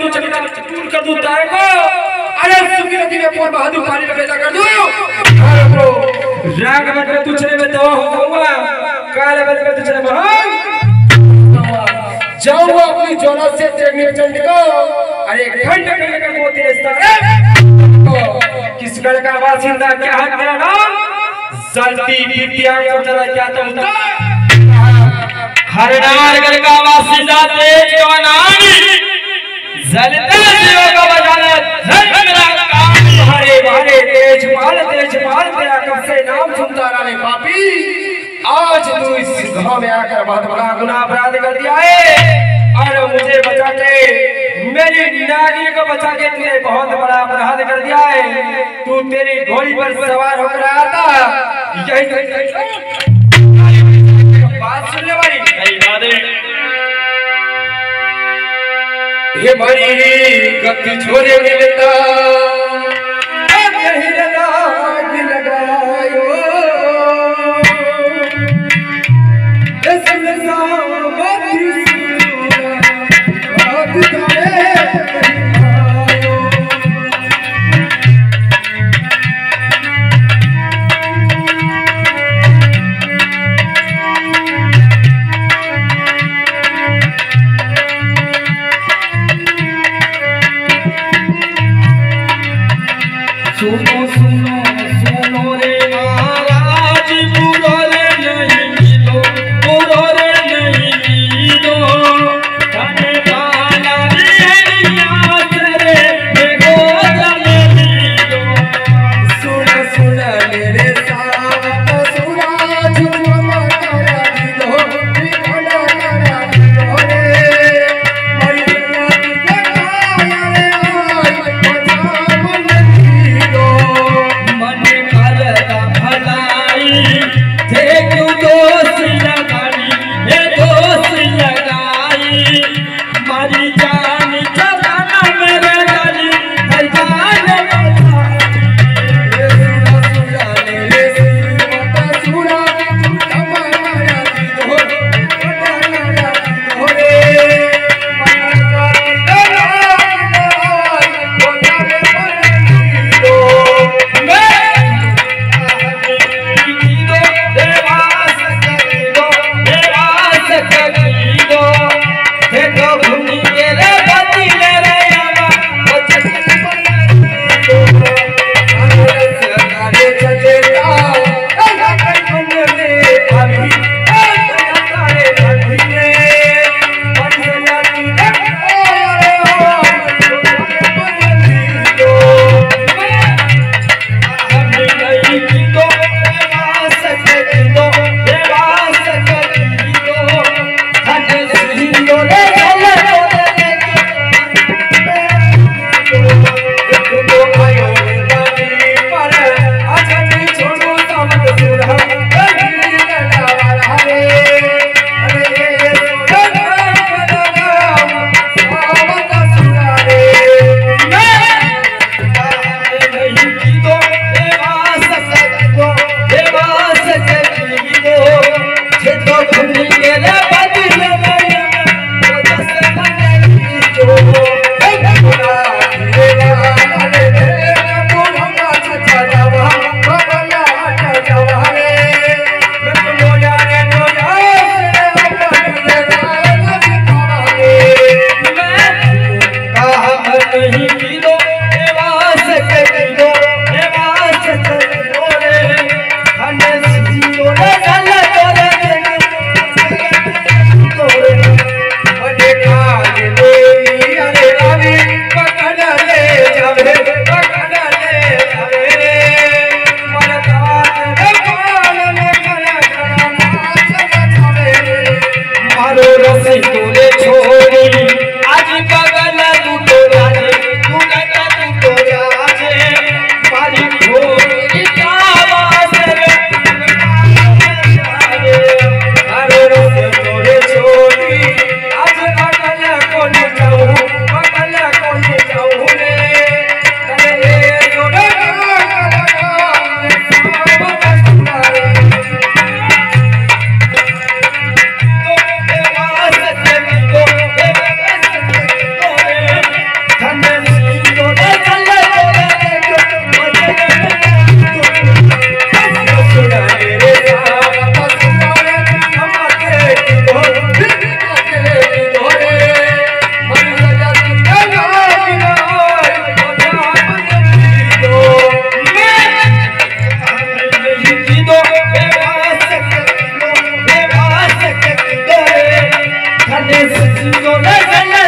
दूं चूर कर दूं ताए को। अरे सुखी नदी में पोर बहा दूं पानी में भेजा कर दूं। अरे को राग बन में तुझे में दवा हो जाऊंगा काले बन में तुझे महान जाऊंगा अपनी जोला से तेरे चंड को। अरे घंटे घंटे का मोती रिश्ता किस गढ़ का बासिंदा क्या है मेरा नाम जल्दी बिटिया को जरा क्या तुम हरनार गढ़ का बासिंदा तेज का नाम जलते शिव का बजाना जल मेरा काम तुम्हारे बारे तेज माल तेरा कब से नाम सुनता रहा है पापी। आज तू इस गांव में आकर बहुत बड़ा गुनाह अपराध कर दिया है और मुझे बचा के मेरी नागी को बचा के तूने बहुत बड़ा अपराध कर दिया है। तू तेरी घोड़ी पर सवार होकर आया था यही बात सुनने वाली सही बात है। ये बड़ी गति छोड़े मिलता सुनो सुनो सुनो रे महाराज पूरो रे नहीं मिलो पूरो रे नहीं मिलो तने बाला रे याद रे देखो तने मिलो सुन सुन मेरे साथ सुना झूम करा दिलो बिना करा दिलो रे मरी मरी लगाया रे आई बचा मन करता भलाई थे क्यों दोस्त लगाई हे दोस्त लगाई मारी जान जगाना मेरे गली है जान सोने